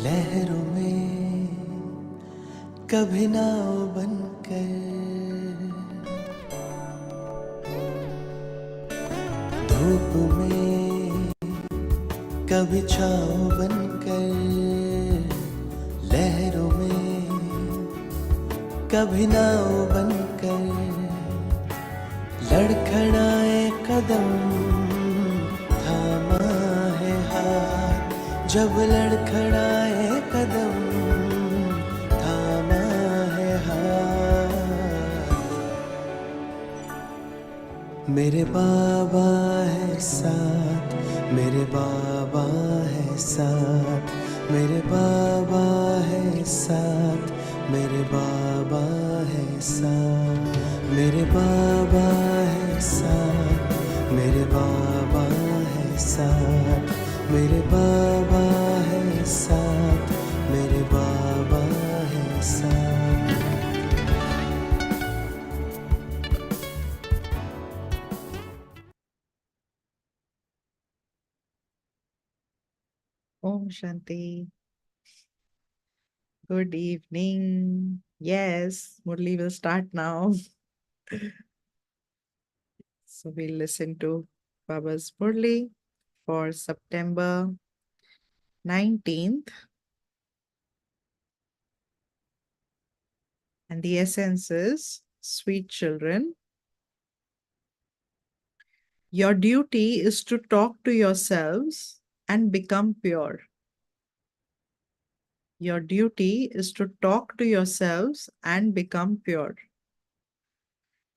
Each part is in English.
लहरों में कभी नाव बनकर, धूप में कभी छाँव बनकर, लहरों में कभी नाव बनकर, लड़खड़ाए कदम थामा है हाथ, जब लड़खड़ाए कदम थामा है हाथ। मेरे बाबा है साथ, मेरे बाबा है साथ, मेरे बाबा है साथ, मेरे बाबा है साथ, मेरे बाबा है साथ, मेरे बाबा है साथ, मेरे बाबा है साथ, मेरे बाबा है साथ। Om Shanti. Good evening. Yes, Murli will start now. So we'll listen to Baba's Murli for September 19th. And the essence is, sweet children, your duty is to talk to yourselves and become pure. Your duty is to talk to yourselves and become pure.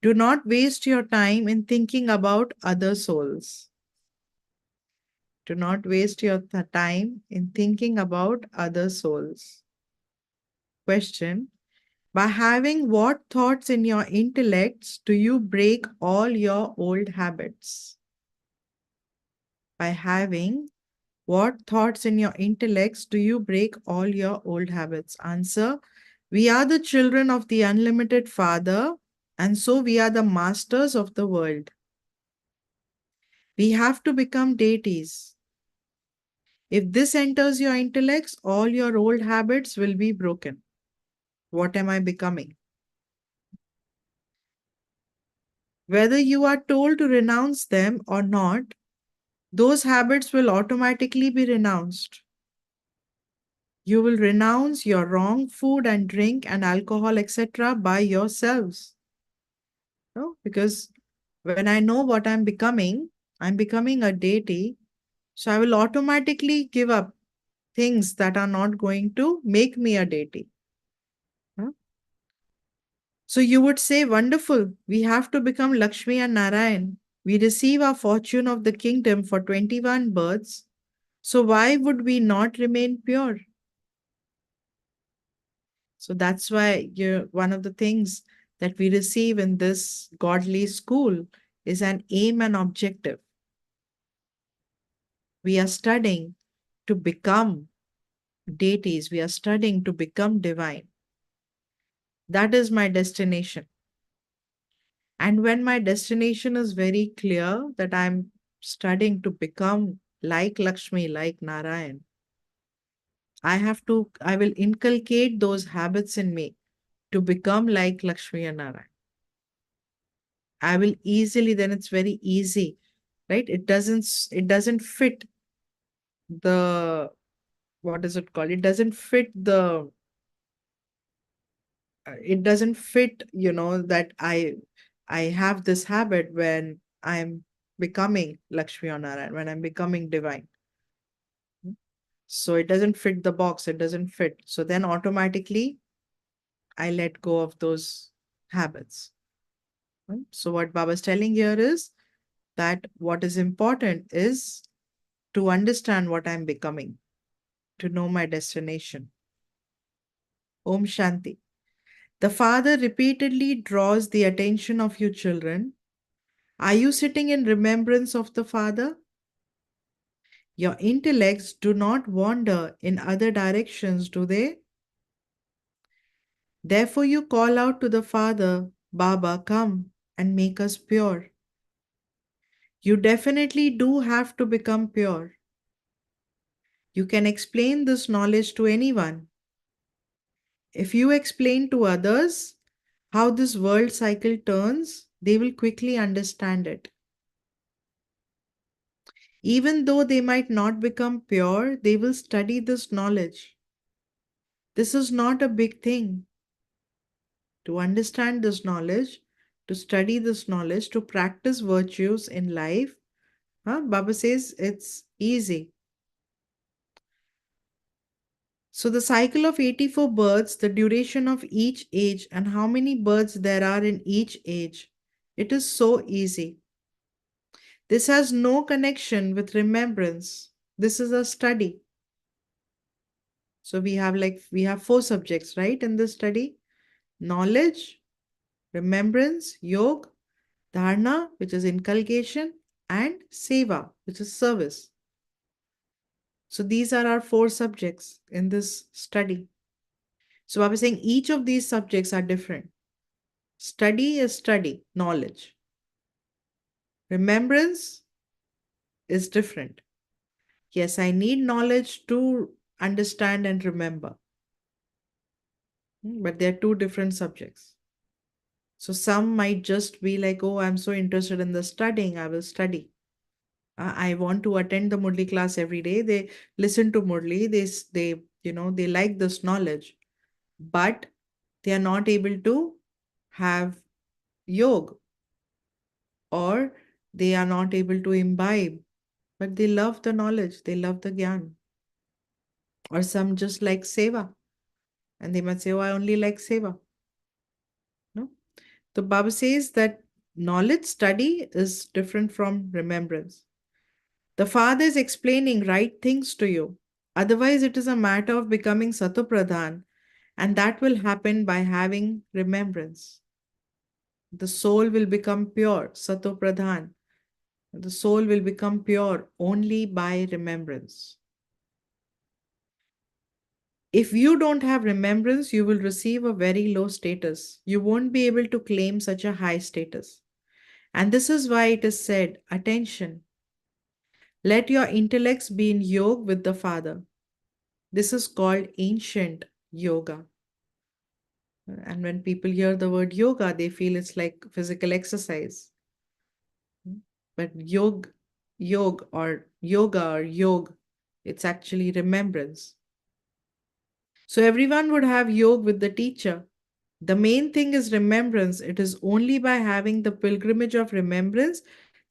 Do not waste your time in thinking about other souls. Do not waste your time in thinking about other souls. Question: by having what thoughts in your intellects do you break all your old habits? By having what thoughts in your intellects do you break all your old habits? Answer: we are the children of the unlimited Father, and so we are the masters of the world. We have to become deities. If this enters your intellects, all your old habits will be broken. What am I becoming? Whether you are told to renounce them or not, those habits will automatically be renounced. You will renounce your wrong food and drink and alcohol, etc., by yourselves. No? Because when I know what I'm becoming a deity, so I will automatically give up things that are not going to make me a deity. Huh? So you would say, wonderful, we have to become Lakshmi and Narayan. We receive our fortune of the kingdom for 21 births. So why would we not remain pure? So that's why one of the things that we receive in this godly school is an aim and objective. We are studying to become deities. We are studying to become divine. That is my destination. And when my destination is very clear that I'm studying to become like Lakshmi, like Narayan, I will inculcate those habits in me to become like Lakshmi and Narayan. I will easily, then it's very easy, right? It doesn't fit the, what is it called? It doesn't fit, that I have this habit when I'm becoming Lakshmi or Narayan, when I'm becoming divine. So it doesn't fit the box, it doesn't fit. So then automatically I let go of those habits. Right? So what Baba's telling here is that what is important is to understand what I'm becoming, to know my destination. Om Shanti. The Father repeatedly draws the attention of you children. Are you sitting in remembrance of the Father? Your intellects do not wander in other directions, do they? Therefore, you call out to the Father, Baba, come and make us pure. You definitely do have to become pure. You can explain this knowledge to anyone. If you explain to others how this world cycle turns, they will quickly understand it. Even though they might not become pure, they will study this knowledge. This is not a big thing. To understand this knowledge, to study this knowledge, to practice virtues in life, Baba says it's easy. So, the cycle of 84 births, the duration of each age, and how many births there are in each age, it is so easy. This has no connection with remembrance. This is a study. So, we have four subjects, right, in this study: knowledge, remembrance, yoga, dharana, which is inculcation, and seva, which is service. So, these are our four subjects in this study. So, Baba is saying each of these subjects are different. Study, knowledge. Remembrance is different. Yes, I need knowledge to understand and remember. But they're two different subjects. So some might just be like, oh, I'm so interested in the studying, I will study. I want to attend the Murli class every day. They listen to Murli, they like this knowledge, but they are not able to have yoga, or they are not able to imbibe, but they love the knowledge, they love the gyan. Or some just like seva, and they might say, oh, I only like seva. No? So Baba says that knowledge study is different from remembrance. The Father is explaining right things to you. Otherwise, it is a matter of becoming Satopradhan, and that will happen by having remembrance. The soul will become pure, Satopradhan. The soul will become pure only by remembrance. If you don't have remembrance, you will receive a very low status. You won't be able to claim such a high status. And this is why it is said, attention, let your intellects be in yoga with the Father. This is called ancient yoga. And when people hear the word yoga, they feel it's like physical exercise. But yoga or yog, it's actually remembrance. So everyone would have yoga with the teacher. The main thing is remembrance. It is only by having the pilgrimage of remembrance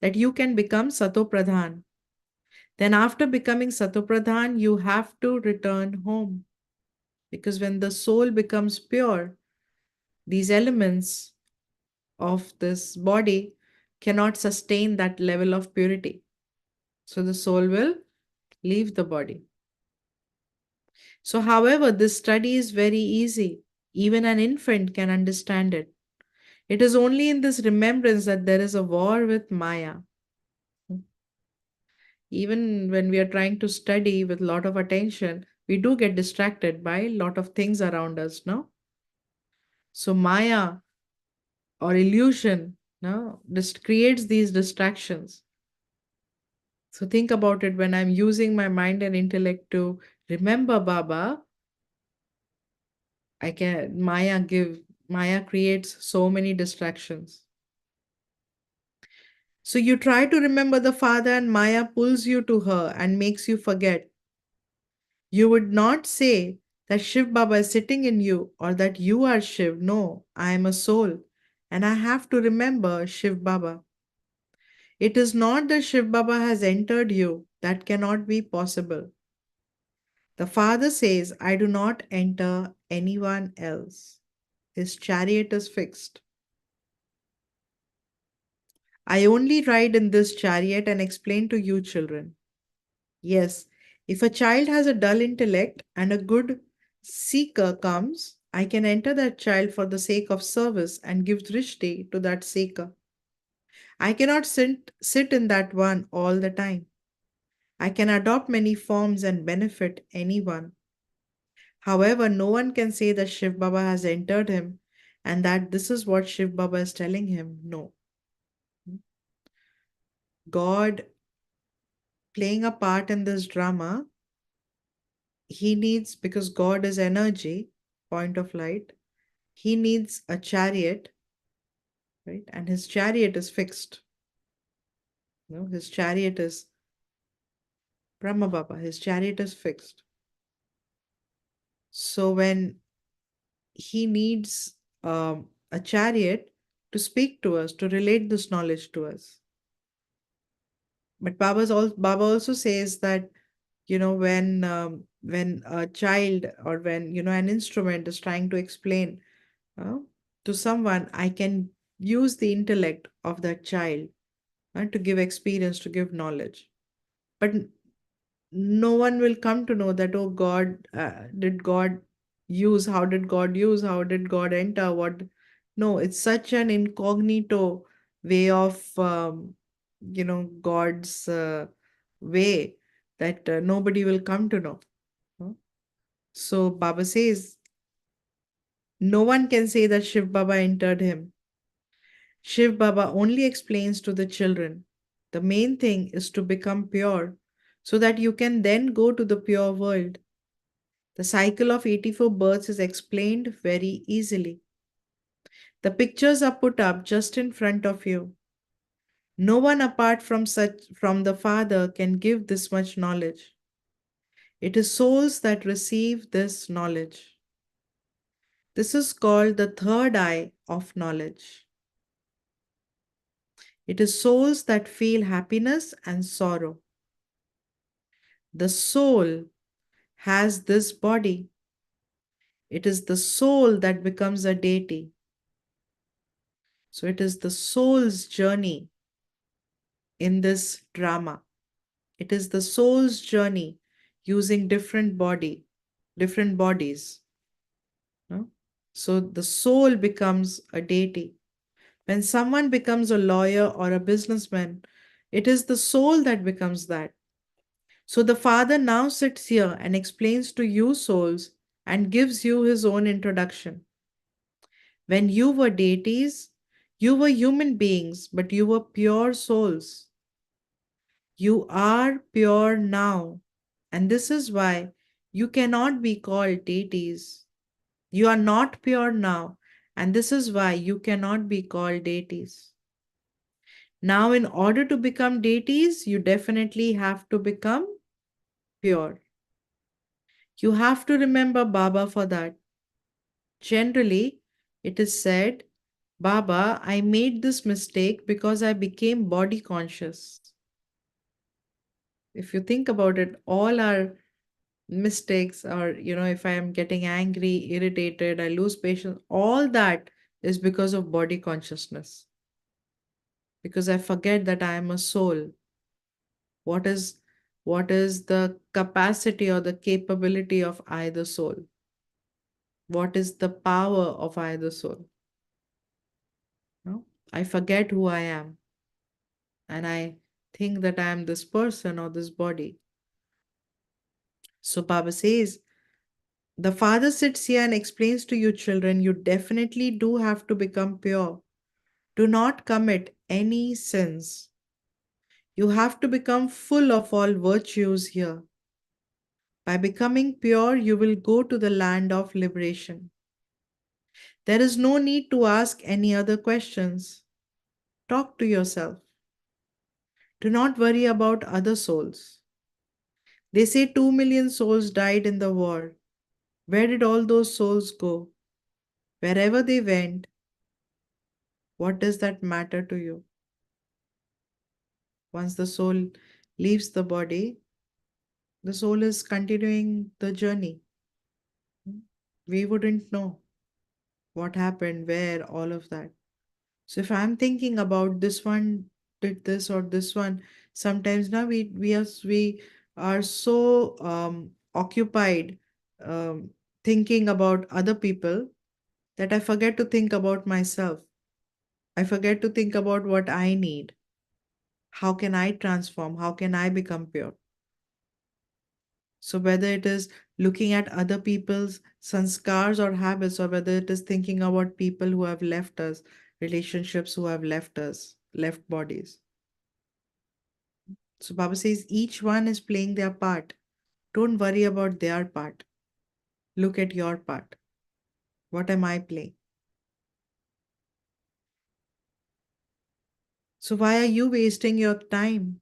that you can become Satopradhan. Then, after becoming Satopradhan, you have to return home. Because when the soul becomes pure, these elements of this body cannot sustain that level of purity. So, the soul will leave the body. So, however, this study is very easy. Even an infant can understand it. It is only in this remembrance that there is a war with Maya. Even when we are trying to study with a lot of attention, we do get distracted by a lot of things around us, no? So Maya or illusion, no, just creates these distractions. So think about it, when I'm using my mind and intellect to remember Baba, Maya creates so many distractions. So you try to remember the Father, and Maya pulls you to her and makes you forget. You would not say that Shiv Baba is sitting in you or that you are Shiv. No, I am a soul and I have to remember Shiv Baba. It is not that Shiv Baba has entered you. That cannot be possible. The Father says, I do not enter anyone else. His chariot is fixed. I only ride in this chariot and explain to you, children. Yes, if a child has a dull intellect and a good seeker comes, I can enter that child for the sake of service and give drishti to that seeker. I cannot sit in that one all the time. I can adopt many forms and benefit anyone. However, no one can say that Shiv Baba has entered him and that this is what Shiv Baba is telling him. No. God playing a part in this drama he needs, because God is energy, point of light, he needs a chariot, right? And his chariot is fixed. His chariot is Brahma Baba, his chariot is fixed. So when he needs a chariot to speak to us, to relate this knowledge to us. But Baba also says that, when a child, or when an instrument is trying to explain uh, to someone, I can use the intellect of that child to give experience, to give knowledge. But no one will come to know that, oh God, did God use, how did God use, how did God enter, what? No, it's such an incognito way of God's way, that nobody will come to know. huh? So Baba says, no one can say that Shiv Baba entered him. Shiv Baba only explains to the children. The main thing is to become pure, so that you can then go to the pure world. The cycle of 84 births is explained very easily. The pictures are put up just in front of you. No one apart from the Father can give this much knowledge. It is souls that receive this knowledge. This is called the third eye of knowledge. It is souls that feel happiness and sorrow. The soul has this body. It is the soul that becomes a deity. So it is the soul's journey in this drama. It is the soul's journey using different bodies. no? So the soul becomes a deity. When someone becomes a lawyer or a businessman, it is the soul that becomes that. So the Father now sits here and explains to you souls and gives you his own introduction. When you were deities, you were human beings, but you were pure souls. You are pure now, and this is why you cannot be called deities. You are not pure now, and this is why you cannot be called deities. Now, in order to become deities, you definitely have to become pure. You have to remember Baba for that. Generally, it is said, Baba, I made this mistake because I became body conscious. If you think about it, all our mistakes, or if I am getting angry, irritated, I lose patience, all that is because of body consciousness, because I forget that I am a soul. What is what is the capacity or the capability of either soul? What is the power of either soul? No? I forget who I am, and I think that I am this person or this body. So Baba says, the Father sits here and explains to you, children, you definitely do have to become pure. Do not commit any sins. You have to become full of all virtues here. By becoming pure, you will go to the land of liberation. There is no need to ask any other questions. Talk to yourself. Do not worry about other souls. They say 2 million souls died in the war. Where did all those souls go? Wherever they went, what does that matter to you? Once the soul leaves the body, the soul is continuing the journey. We wouldn't know what happened, where, all of that. So if I'm thinking about this one did this or this one, sometimes now we are so occupied thinking about other people that I forget to think about myself. I forget to think about what I need. How can I transform? How can I become pure? So whether it is looking at other people's sanskars or habits, or whether it is thinking about people who have left us, relationships who have left us, left bodies. So Baba says each one is playing their part Don't worry about their part. Look at your part. What am I playing? So, why are you wasting your time?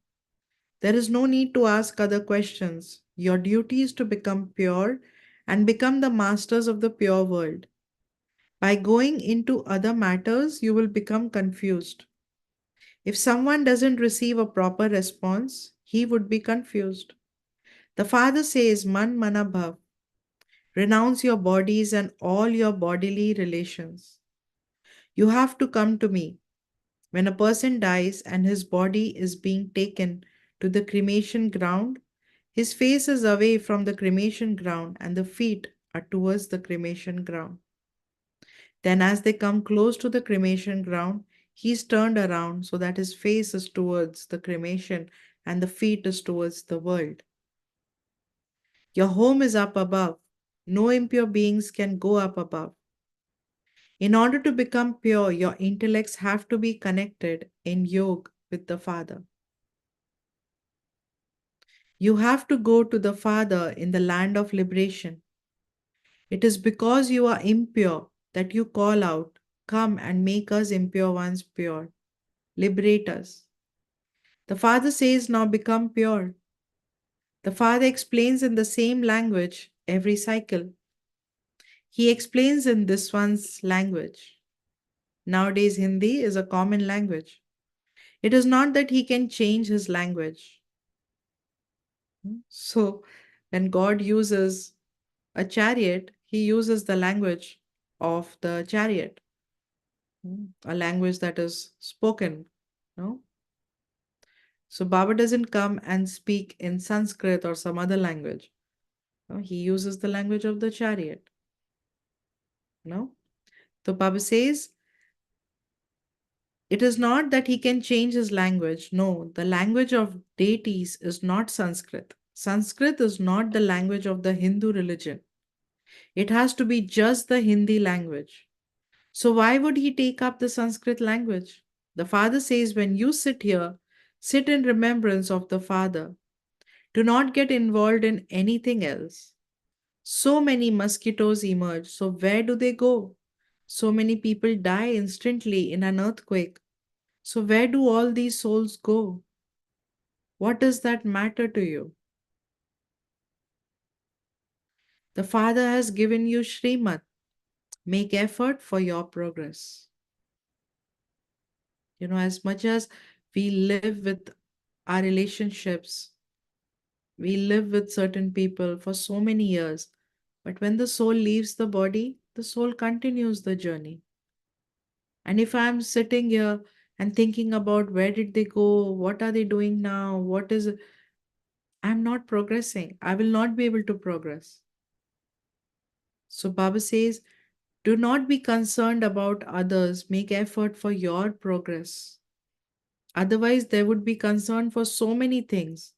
There is no need to ask other questions. Your duty is to become pure and become the masters of the pure world. By going into other matters, you will become confused. If someone doesn't receive a proper response, he would be confused. The Father says, Man mana bhav, renounce your bodies and all your bodily relations. You have to come to me. When a person dies and his body is being taken to the cremation ground, his face is away from the cremation ground and the feet are towards the cremation ground. Then, as they come close to the cremation ground, he is turned around so that his face is towards the cremation and the feet is towards the world. Your home is up above. No impure beings can go up above. In order to become pure, your intellects have to be connected in yoga with the Father. You have to go to the Father in the land of liberation. It is because you are impure that you call out, Come and make us impure ones pure. Liberate us. The Father says, Now become pure. The Father explains in the same language every cycle. He explains in this one's language. Nowadays, Hindi is a common language. It is not that he can change his language. So, when God uses a chariot, he uses the language of the chariot, a language that is spoken. No? So, Baba doesn't come and speak in Sanskrit or some other language. No? He uses the language of the chariot. No? So, Baba says, it is not that he can change his language. No, the language of deities is not Sanskrit. Sanskrit is not the language of the Hindu religion. It has to be just the Hindi language. So, why would he take up the Sanskrit language? The Father says, when you sit here, sit in remembrance of the Father. Do not get involved in anything else. So many mosquitoes emerge. So, where do they go? So many people die instantly in an earthquake. So, where do all these souls go? What does that matter to you? The Father has given you Srimat. Make effort for your progress. As much as we live with our relationships, we live with certain people for so many years, but when the soul leaves the body, the soul continues the journey. And if I'm sitting here and thinking about where did they go, what are they doing now, what is it, I'm not progressing. I will not be able to progress. So Baba says, do not be concerned about others, make effort for your progress. Otherwise, there would be concern for so many things.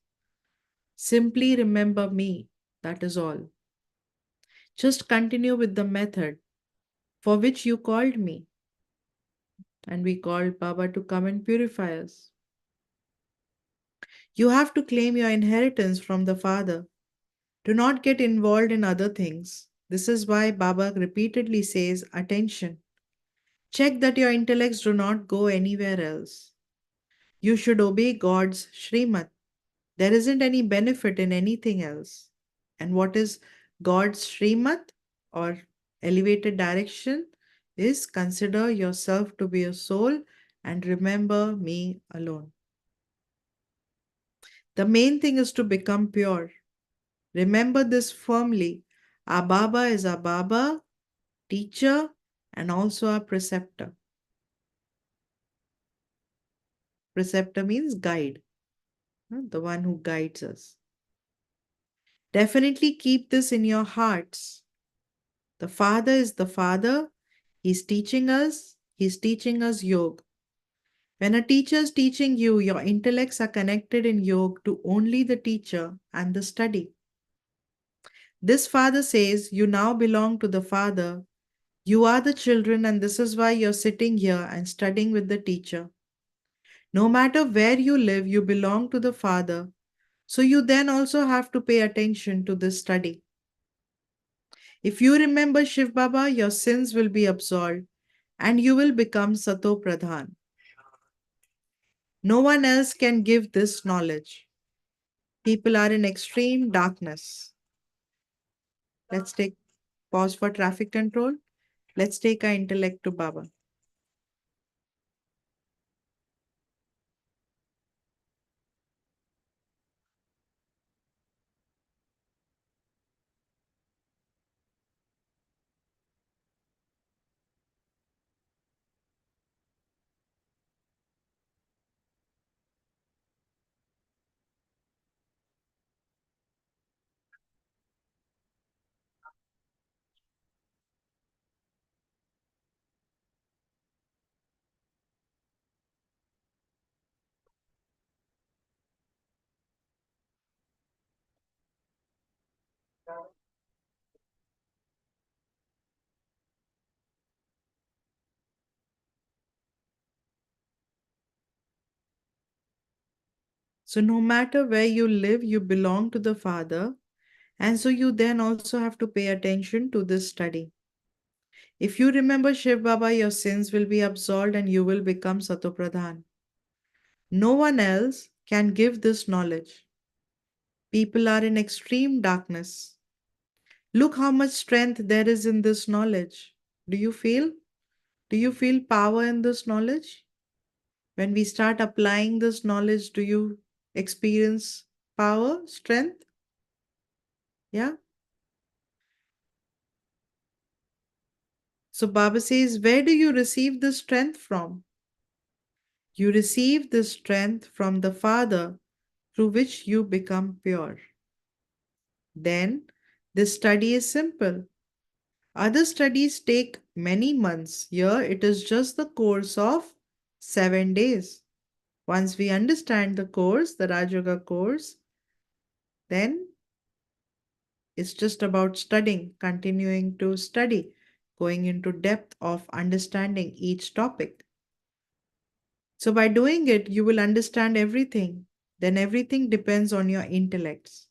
Simply remember me, that is all. Just continue with the method for which you called me. And we called Baba to come and purify us. You have to claim your inheritance from the Father. Do not get involved in other things. This is why Baba repeatedly says, attention. Check that your intellects do not go anywhere else. You should obey God's Srimat. There isn't any benefit in anything else. And what is God's Srimat or elevated direction? Is consider yourself to be a soul and remember me alone. The main thing is to become pure. Remember this firmly. Our Baba is our Baba, teacher, and also our preceptor. Preceptor means guide, the one who guides us. Definitely keep this in your hearts. The Father is the Father. He's teaching us yoga. When a teacher is teaching you, your intellects are connected in yoga to only the teacher and the study. This Father says, you now belong to the Father. You are the children, and this is why you're sitting here and studying with the teacher. No matter where you live, you belong to the Father. So you then also have to pay attention to this study. If you remember Shiv Baba, your sins will be absolved and you will become Sato Pradhan. No one else can give this knowledge. People are in extreme darkness. Let's take pause for traffic control. Let's take our intellect to Baba. So, no matter where you live, you belong to the Father. And so, you then also have to pay attention to this study. If you remember Shiv Baba, your sins will be absolved and you will become Satopradhan. No one else can give this knowledge. People are in extreme darkness. Look how much strength there is in this knowledge. Do you feel? Do you feel power in this knowledge? When we start applying this knowledge, do you experience power, strength? Yeah. So Baba says, where do you receive this strength from? You receive this strength from the Father through which you become pure. Then this study is simple. Other studies take many months. Here it is just the course of 7 days. Once we understand the course, the Raj Yoga course, then it's just about studying, continuing to study, going into depth of understanding each topic. So by doing it, you will understand everything. Then everything depends on your intellects.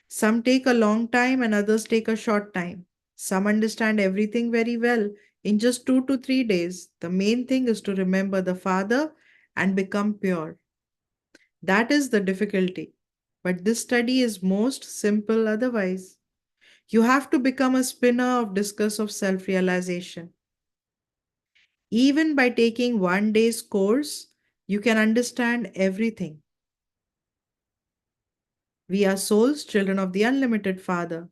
Some take a long time and others take a short time. Some understand everything very well in just 2 to 3 days. The main thing is to remember the Father and become pure. That is the difficulty. But this study is most simple otherwise. You have to become a spinner of discus of self realization. Even by taking 1 day's course, you can understand everything. We are souls, children of the unlimited Father.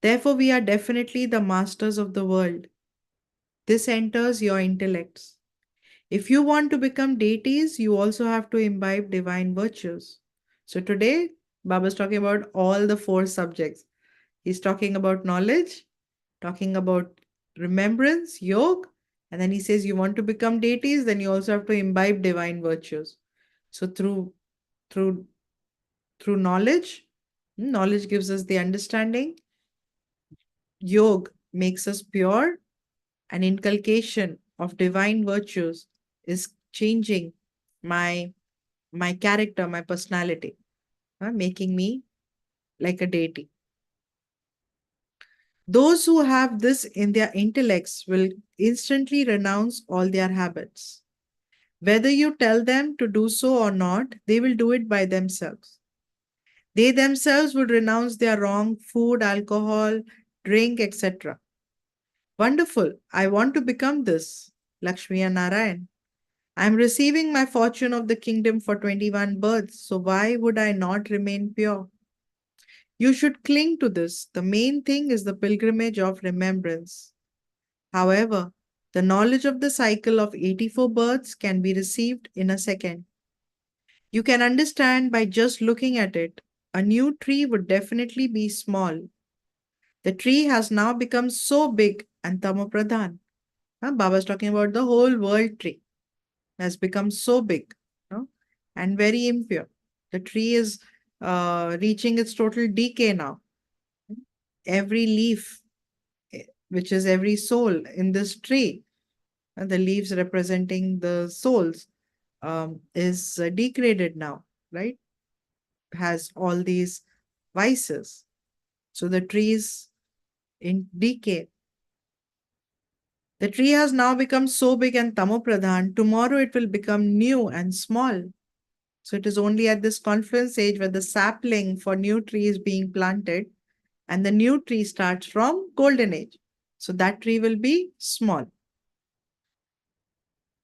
Therefore, we are definitely the masters of the world. This enters your intellects. If you want to become deities, you also have to imbibe divine virtues. So today, Baba is talking about all the four subjects. He's talking about knowledge, talking about remembrance, yoga, and then he says you want to become deities, then you also have to imbibe divine virtues. So through through knowledge, knowledge gives us the understanding. Yoga makes us pure, and inculcation of divine virtues is changing my my character, my personality, making me like a deity. Those who have this in their intellects will instantly renounce all their habits. Whether you tell them to do so or not, they will do it by themselves. They themselves would renounce their wrong food, alcohol, drink, etc. Wonderful. I want to become this. Lakshmi and Narayan. I am receiving my fortune of the kingdom for 21 births, so why would I not remain pure? You should cling to this. The main thing is the pilgrimage of remembrance. However, the knowledge of the cycle of 84 births can be received in a second. You can understand by just looking at it. A new tree would definitely be small. The tree has now become so big and tamopradhan. Baba is talking about the whole world tree has become so big, and very impure. The tree is reaching its total decay now. Every leaf, which is every soul in this tree, the leaves representing the souls, is degraded now, right? has all these vices. So the tree is in decay. The tree has now become so big and tamopradhan, tomorrow it will become new and small. So it is only at this confluence age where the sapling for new tree is being planted and the new tree starts from golden age. So that tree will be small.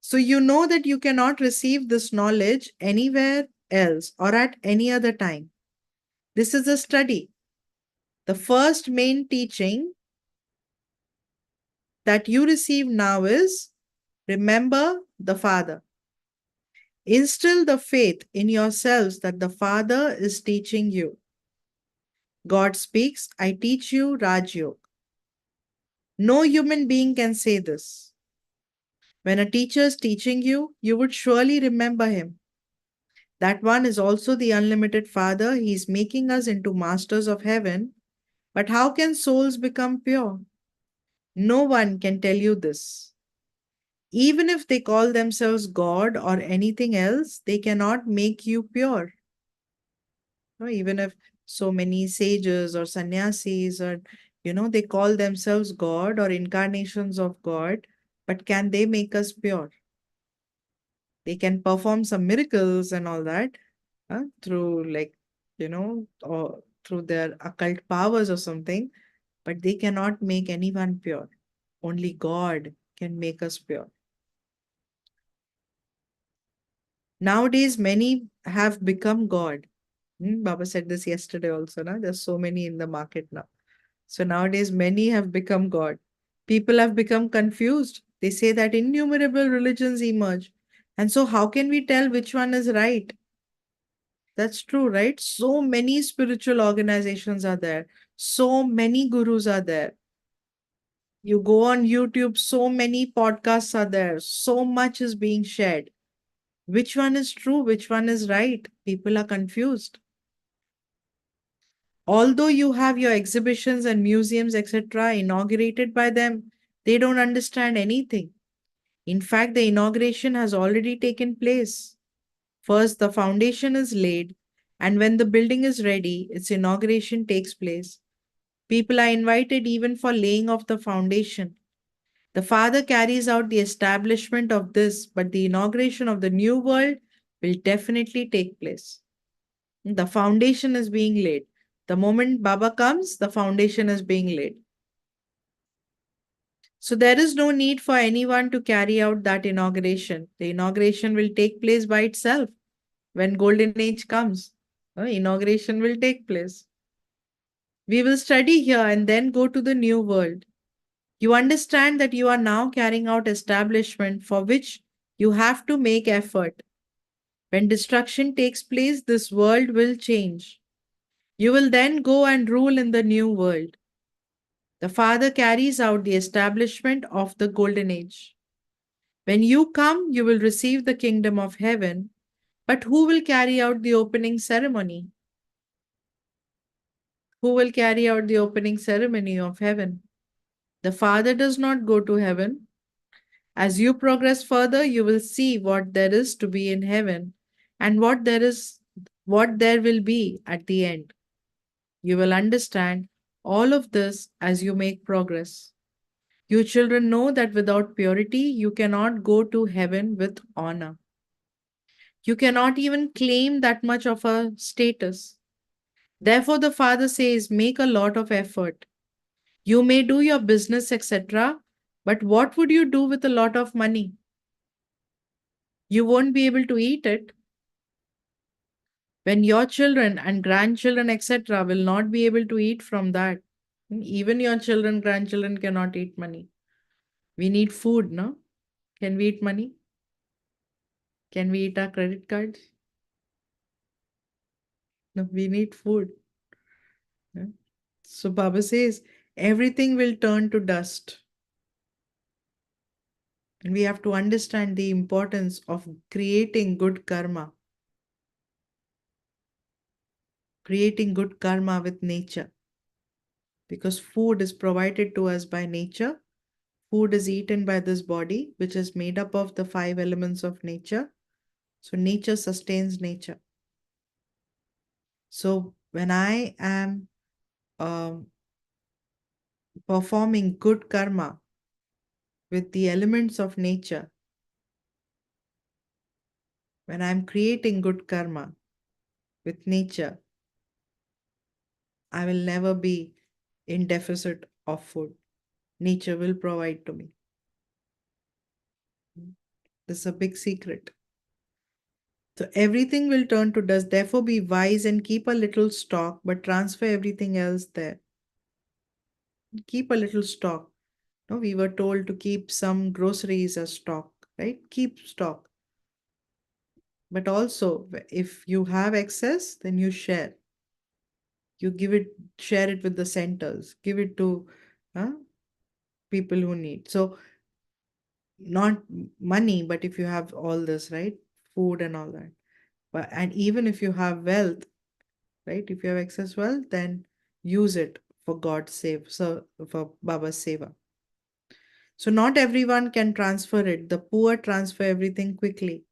So you know that you cannot receive this knowledge anywhere else or at any other time. This is a study. The first main teaching that you receive now is remember the Father. Instill the faith in yourselves that the Father is teaching you. God speaks, I teach you Raj Yoga. No human being can say this. When a teacher is teaching you, you would surely remember him. That one is also the unlimited Father. He is making us into masters of heaven. But how can souls become pure? No one can tell you this. Even if they call themselves God or anything else, they cannot make you pure. No, even if so many sages or sannyasis or they call themselves God or incarnations of God, but can they make us pure? They can perform some miracles and all that through or through their occult powers or something, but they cannot make anyone pure. Only God can make us pure. Nowadays, many have become God. Baba said this yesterday also. There's so many in the market now. So nowadays, many have become God. People have become confused. They say that innumerable religions emerge. And so, how can we tell which one is right? That's true, right? So many spiritual organizations are there. So many gurus are there. You go on YouTube, so many podcasts are there. So much is being shared. Which one is true? Which one is right? People are confused. Although you have your exhibitions and museums, etc., inaugurated by them, they don't understand anything. In fact, the inauguration has already taken place. First, the foundation is laid, and when the building is ready, its inauguration takes place. People are invited even for laying of the foundation. The Father carries out the establishment of this, but the inauguration of the new world will definitely take place. The foundation is being laid. The moment Baba comes, the foundation is being laid. So there is no need for anyone to carry out that inauguration. The inauguration will take place by itself. When Golden Age comes, inauguration will take place. We will study here and then go to the new world. You understand that you are now carrying out establishment for which you have to make effort. When destruction takes place, this world will change. You will then go and rule in the new world. The Father carries out the establishment of the Golden Age. When you come, you will receive the kingdom of heaven. But who will carry out the opening ceremony? Who will carry out the opening ceremony of heaven? The Father does not go to heaven. As you progress further, you will see what there is to be in heaven and what there will be at the end. You will understand all of this as you make progress. You children know that without purity, you cannot go to heaven with honor. You cannot even claim that much of a status. Therefore, the Father says, make a lot of effort. You may do your business, etc., but what would you do with a lot of money? You won't be able to eat it. When your children and grandchildren, etc., will not be able to eat from that, even your children, grandchildren cannot eat money. We need food, no? Can we eat money? Can we eat our credit cards? No, we need food. Yeah. So Baba says everything will turn to dust. And we have to understand the importance of creating good karma. Creating good karma with nature. Because food is provided to us by nature. Food is eaten by this body, which is made up of the 5 elements of nature. So nature sustains nature. So when I am um, performing good karma with the elements of nature, when I'm creating good karma with nature, I will never be in deficit of food. Nature will provide to me. This is a big secret. So everything will turn to dust. Therefore, be wise and keep a little stock, but transfer everything else there. Keep a little stock. No, we were told to keep some groceries as stock, right? Keep stock. But also, if you have excess, then you share. You give it, share it with the centers, give it to uh, people who need. So, not money, but if you have all this, right? Food and all that. But and even if you have wealth, right? If you have excess wealth, then use it for God's save, so for Baba's seva. So not everyone can transfer it. The poor transfer everything quickly.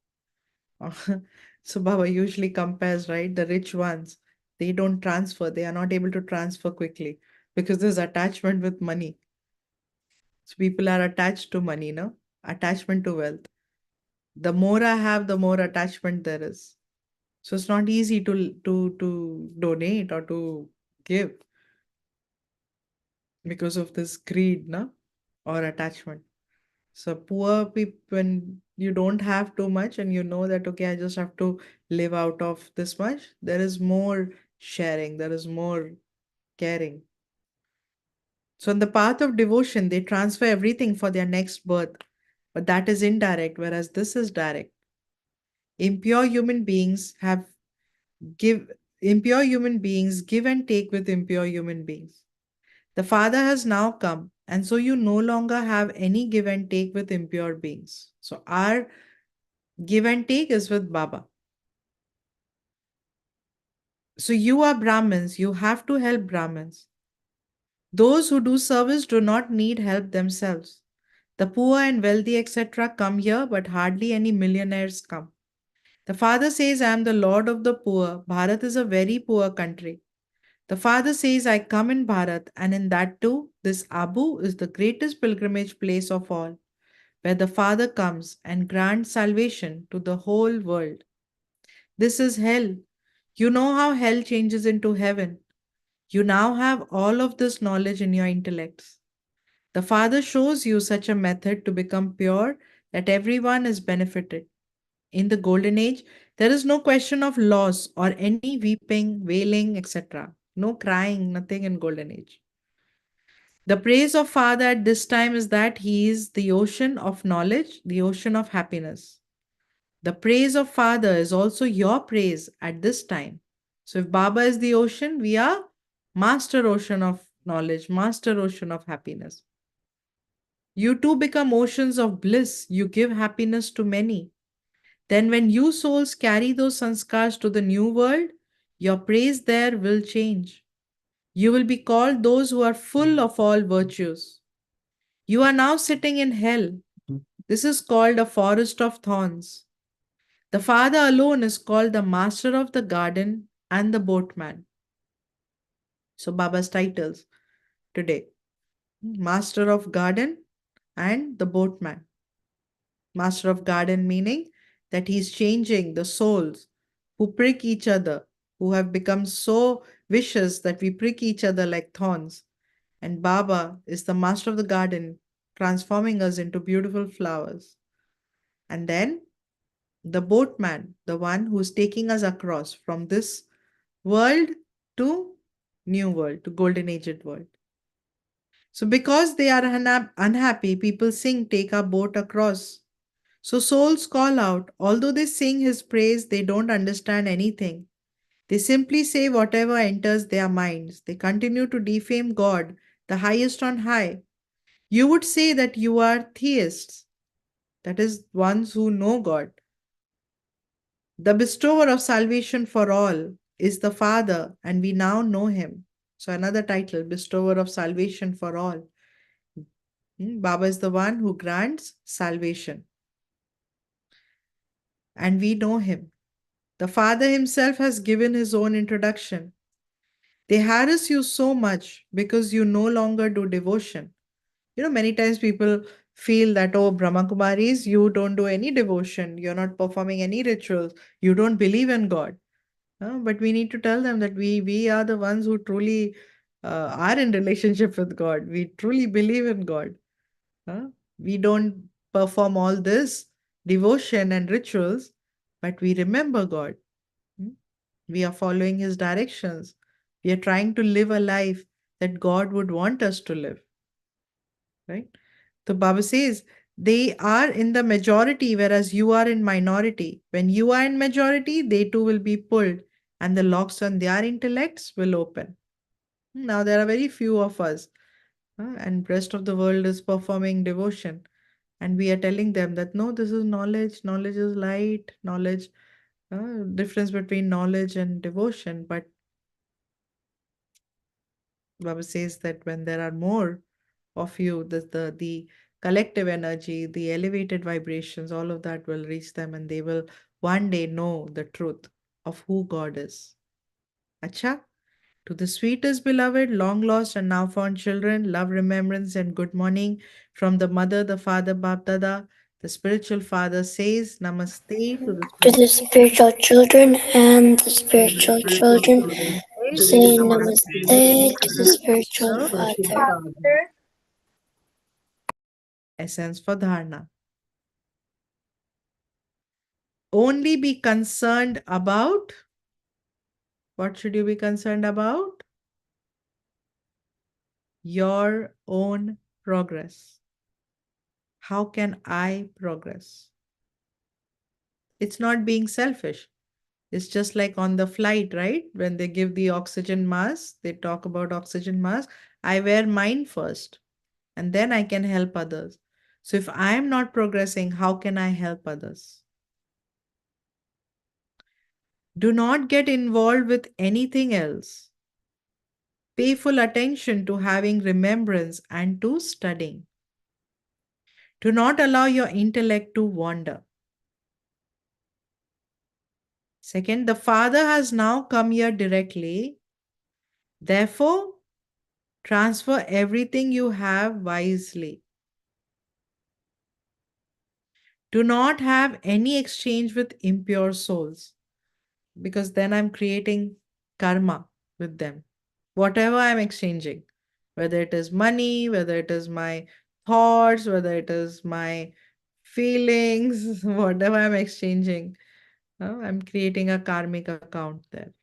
So Baba usually compares, right? The rich ones, they don't transfer. They are not able to transfer quickly because there's attachment with money. So people are attached to money, no? Attachment to wealth. The more I have, the more attachment there is. So it's not easy to donate or to give because of this greed, no? Or attachment. So poor people, when you don't have too much and you know that, okay, I just have to live out of this much, there is more sharing, there is more caring. So in the path of devotion, they transfer everything for their next birth, but that is indirect, whereas this is direct. Impure human beings have give impure human beings give and take with impure human beings. The Father has now come, and so you no longer have any give and take with impure beings. So our give and take is with Baba. So you are Brahmins, you have to help Brahmins. Those who do service do not need help themselves. The poor and wealthy, etc., come here, but hardly any millionaires come. The father says, I am the lord of the poor. Bharat is a very poor country. The father says, I come in Bharat, and in that too, this Abu is the greatest pilgrimage place of all, where the Father comes and grants salvation to the whole world. This is hell. You know how hell changes into heaven. You now have all of this knowledge in your intellects. The Father shows you such a method to become pure that everyone is benefited. In the Golden Age, there is no question of loss or any weeping, wailing, etc. No crying, nothing in Golden Age. The praise of Father at this time is that He is the ocean of knowledge, the ocean of happiness. The praise of Father is also your praise at this time. So if Baba is the ocean, we are master ocean of knowledge, master ocean of happiness. You too become oceans of bliss. You give happiness to many. Then, when you souls carry those sanskars to the new world, your praise there will change. You will be called those who are full of all virtues. You are now sitting in hell. This is called a forest of thorns. The Father alone is called the Master of the Garden and the Boatman. So, Baba's titles today: Master of Garden and the Boatman. Master of Garden meaning that he's changing the souls who prick each other, who have become so vicious that we prick each other like thorns. And Baba is the Master of the Garden, transforming us into beautiful flowers. And then the boatman, the one who's taking us across from this world to new world, to golden aged world. So because they are unhappy, people sing, take our boat across. So souls call out, although they sing his praise, they don't understand anything. They simply say whatever enters their minds. They continue to defame God, the highest on high. You would say that you are theists, that is, ones who know God. The bestower of salvation for all is the Father, and we now know him. So, another title, bestower of salvation for all. Baba is the one who grants salvation, and we know him. The Father Himself has given His own introduction. They harass you so much because you no longer do devotion. Many times people feel that, oh, Brahma Kumaris, you don't do any devotion, you're not performing any rituals, you don't believe in God. But we need to tell them that we are the ones who truly are in relationship with God. We truly believe in God. We don't perform all this devotion and rituals, but we remember God. Hmm? We are following His directions. We are trying to live a life that God would want us to live. Right? So Baba says they are in the majority, whereas you are in minority. When you are in majority, they too will be pulled, and the locks on their intellects will open. Now there are very few of us, and rest of the world is performing devotion, and we are telling them that no, this is knowledge. Knowledge is light. Knowledge, difference between knowledge and devotion. But Baba says that when there are more of you, the collective energy, the elevated vibrations, all of that will reach them, and they will one day know the truth of who God is. Acha? To the sweetest beloved, long lost and now found children, love, remembrance, and good morning from the mother, the father, Bap Dada. The spiritual father says Namaste to the To the spiritual spiritual children and the and the spiritual spiritual children, children say say namaste Namaste to to the the spiritual spiritual father. father. Essence for Dharna. Only be concerned about, what should you be concerned about? Your own progress. How can I progress? It's not being selfish. It's just like on the flight, right? When they give the oxygen mask, they talk about oxygen mask. I wear mine first and then I can help others. So if I am not progressing, how can I help others? Do not get involved with anything else. Pay full attention to having remembrance and to studying. Do not allow your intellect to wander. Second, the Father has now come here directly. Therefore, transfer everything you have wisely. Do not have any exchange with impure souls, because then I'm creating karma with them. Whatever I'm exchanging, whether it is money, whether it is my thoughts, whether it is my feelings, whatever I'm exchanging, I'm creating a karmic account there.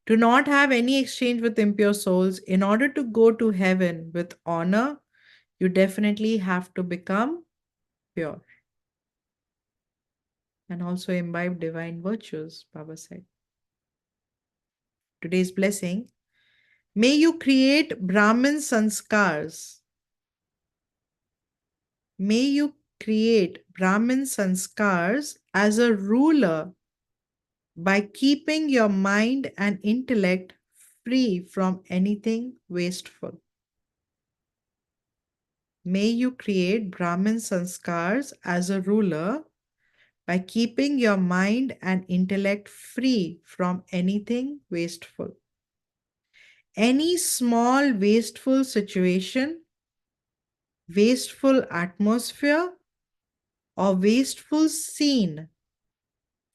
Do not have any exchange with impure souls. In order to go to heaven with honor, you definitely have to become pure and also imbibe divine virtues, Baba said. Today's blessing: may you create Brahmin sanskars. May you create Brahmin sanskars as a ruler by keeping your mind and intellect free from anything wasteful. May you create Brahmin sanskars as a ruler by keeping your mind and intellect free from anything wasteful. Any small wasteful situation, wasteful atmosphere, or wasteful scene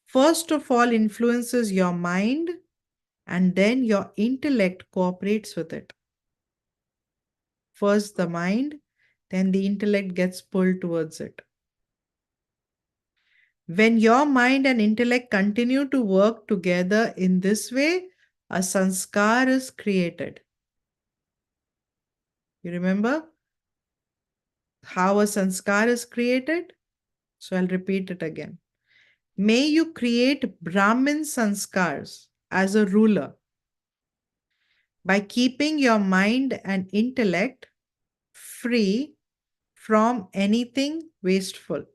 first of all influences your mind, and then your intellect cooperates with it. First the mind, then the intellect gets pulled towards it. When your mind and intellect continue to work together in this way, a sanskar is created. You remember how a sanskar is created? So I'll repeat it again. May you create Brahmin sanskars as a ruler by keeping your mind and intellect free from anything wasteful.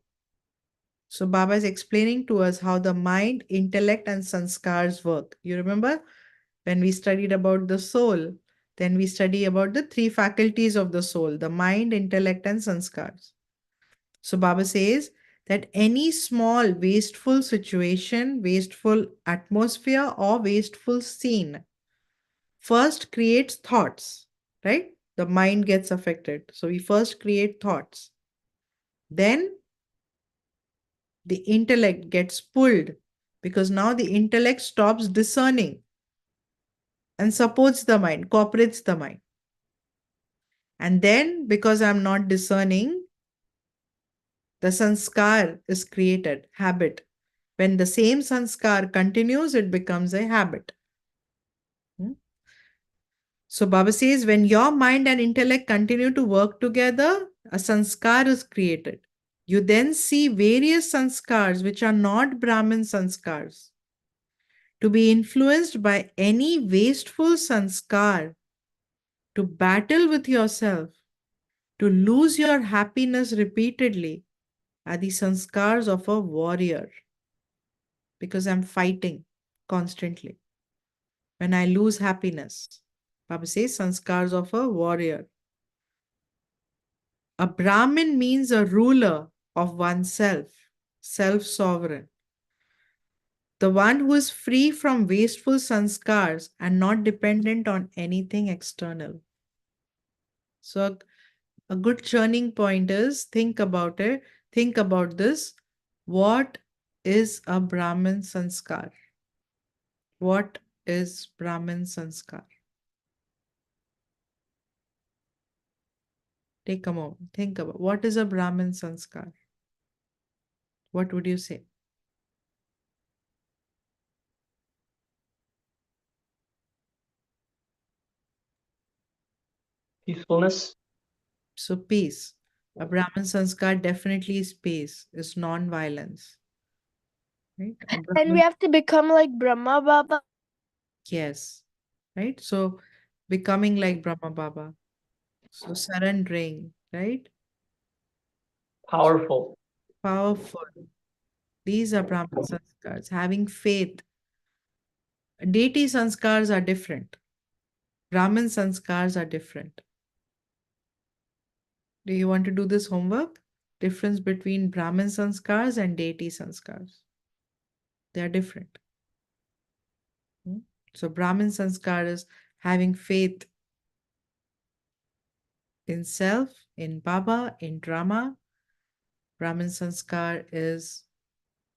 So Baba is explaining to us how the mind, intellect, and sanskars work. You remember when we studied about the soul, then we study about the three faculties of the soul, the mind, intellect, and sanskars. So Baba says that any small wasteful situation, wasteful atmosphere, or wasteful scene first creates thoughts, right? The mind gets affected. So we first create thoughts. Then the intellect gets pulled because now the intellect stops discerning and supports the mind, cooperates the mind. And then because I'm not discerning, the sanskar is created, habit. When the same sanskar continues, it becomes a habit. Hmm? So Baba says, when your mind and intellect continue to work together, a sanskar is created. You then see various sanskars which are not Brahmin sanskars. To be influenced by any wasteful sanskar, to battle with yourself, to lose your happiness repeatedly, are the sanskars of a warrior. Because I'm fighting constantly. When I lose happiness, Baba says sanskars of a warrior. A Brahmin means a ruler of oneself, self sovereign. The one who is free from wasteful sanskars and not dependent on anything external. So, a good churning point is think about it, think about this. What is a Brahmin sanskar? What is Brahmin sanskar? Take a moment. Think about what is a Brahmin sanskar? What would you say? Peacefulness. So peace. A Brahmin sanskar definitely is peace, is non-violence. Right? A And we Brahmin, have to become like Brahma Baba. yes. Right? So becoming like Brahma Baba. So surrendering, right? Powerful. Powerful. These are Brahmin sanskars. Having faith. Deity sanskars are different. Brahmin sanskars are different. Do you want to do this homework? Difference between Brahmin sanskars and deity sanskars. They are different. Hmm? So Brahmin sanskar is having faith in self, in Baba, in drama. Brahmin sanskar is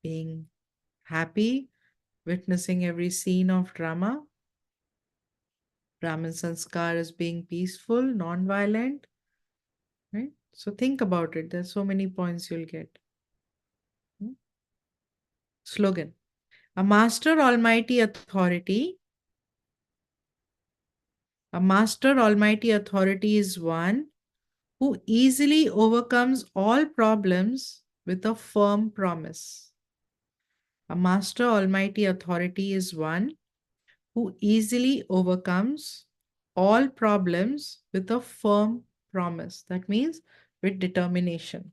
being happy, witnessing every scene of drama. Brahmin sanskar is being peaceful, non-violent. Right? So think about it. There's so many points you'll get. Hmm? Slogan. A master almighty authority. A master almighty authority is one who easily overcomes all problems with a firm promise. A master almighty authority is one who easily overcomes all problems with a firm promise. That means with determination.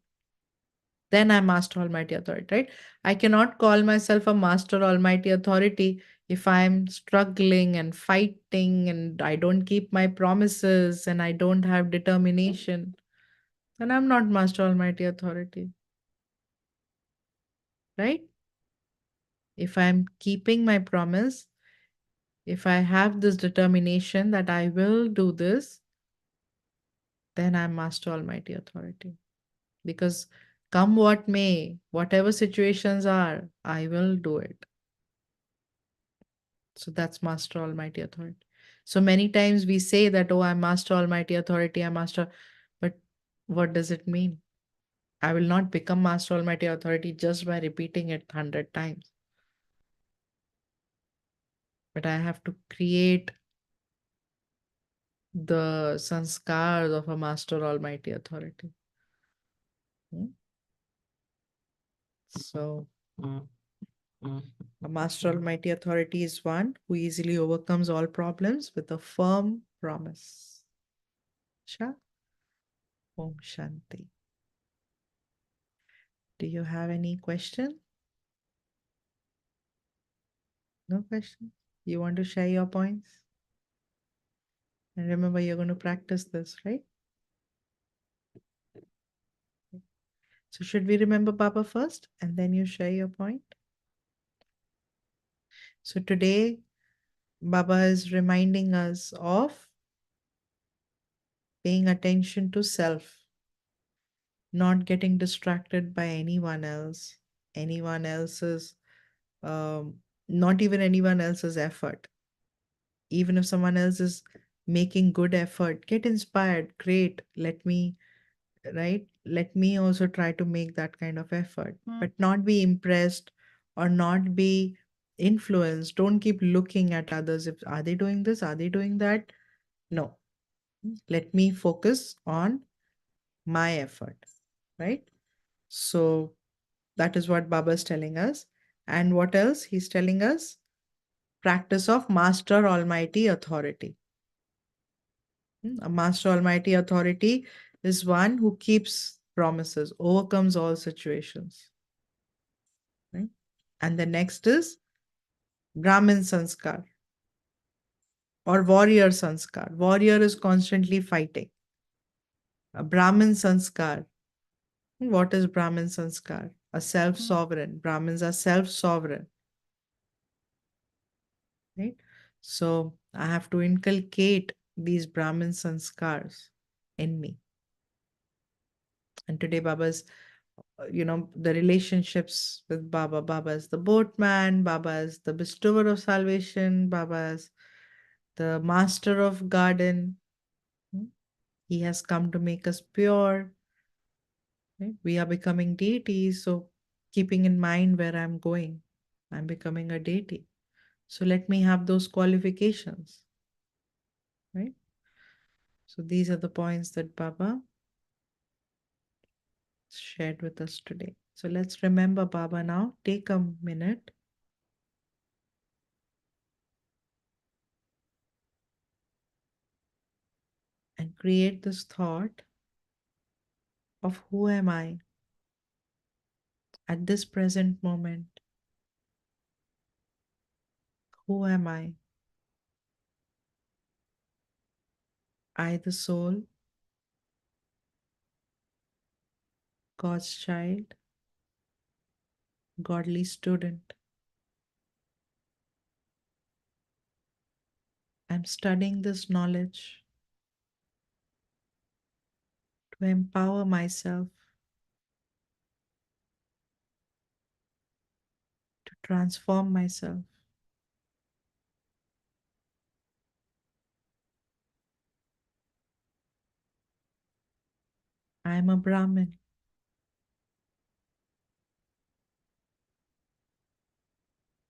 Then I'm master almighty authority, right? I cannot call myself a master almighty authority if I'm struggling and fighting and I don't keep my promises and I don't have determination. Then I'm not master almighty authority, right? If I'm keeping my promise, if I have this determination that I will do this, then I'm master almighty authority. Because come what may, whatever situations are, I will do it. So that's master almighty authority. So many times we say that, oh, I'm master almighty authority, I'm master, but what does it mean? I will not become master almighty authority just by repeating it 100 times. But I have to create the sanskars of a master almighty authority. Hmm? So a master almighty authority is one who easily overcomes all problems with a firm promise. Sha? Om Shanti. Do you have any question? No question? You want to share your points? And remember, you're going to practice this, right? So should we remember Baba first and then you share your point? So today, Baba is reminding us of paying attention to self, not getting distracted by anyone else's, um, not even anyone else's effort. Even if someone else is making good effort, get inspired. Great. Right? Let me also try to make that kind of effort, but not be impressed or not be influenced. Don't keep looking at others. If are they doing this? Are they doing that? No. Let me focus on my effort. Right? So that is what Baba is telling us. And what else? He's telling us practice of Master Almighty authority. A Master Almighty authority is one who keeps promises, overcomes all situations. Right? And the next is Brahmin Sanskar or warrior Sanskar. Warrior is constantly fighting. A Brahmin Sanskar. What is Brahmin Sanskar? A self sovereign. Brahmins are self sovereign. Right? So I have to inculcate these Brahmin Sanskars in me. And today, Baba's the relationships with Baba. Baba is the boatman, Baba is the bestower of salvation, Baba is the master of garden. Hmm? He has come to make us pure. Right? We are becoming deities. So, keeping in mind where I'm going, I'm becoming a deity. So, let me have those qualifications. Right? So, these are the points that Baba shared with us today. So, let's remember Baba now. Take a minute. And create this thought of who am I at this present moment? Who am I? I, the soul, God's child, godly student. I'm studying this knowledge to empower myself, to transform myself. I am a Brahmin,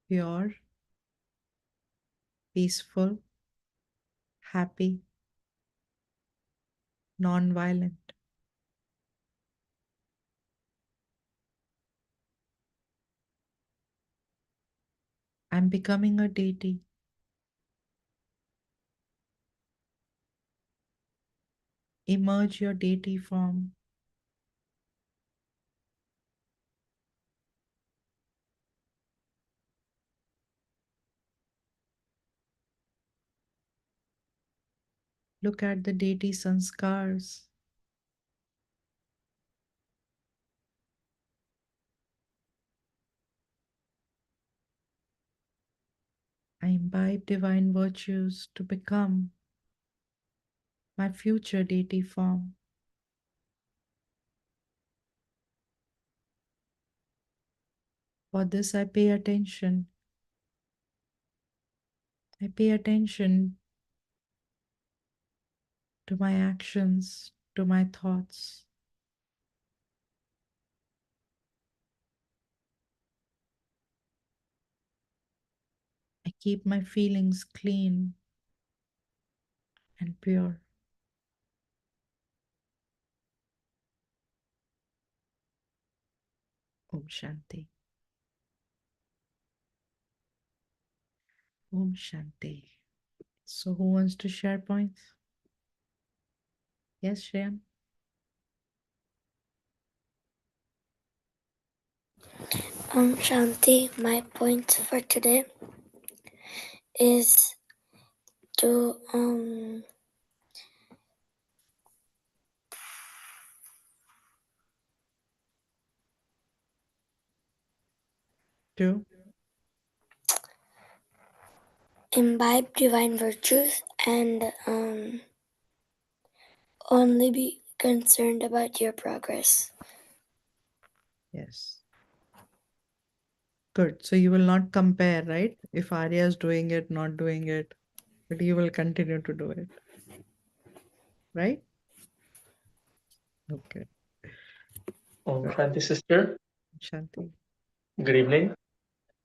pure, peaceful, happy, non-violent. I'm becoming a deity. Emerge your deity form. Look at the deity sanskars. I imbibe divine virtues to become my future deity form. For this, I pay attention. I pay attention to my actions, to my thoughts. I keep my feelings clean and pure. Om Shanti. Om Shanti. So, who wants to share points? Yes, Shreyan? Shanti, my point for today is to To imbibe divine virtues and only be concerned about your progress. yes. Good. So you will not compare, right? If Arya is doing it, not doing it, but you will continue to do it. Right? Okay. Om Good. Shanti, sister. Shanti. Good evening.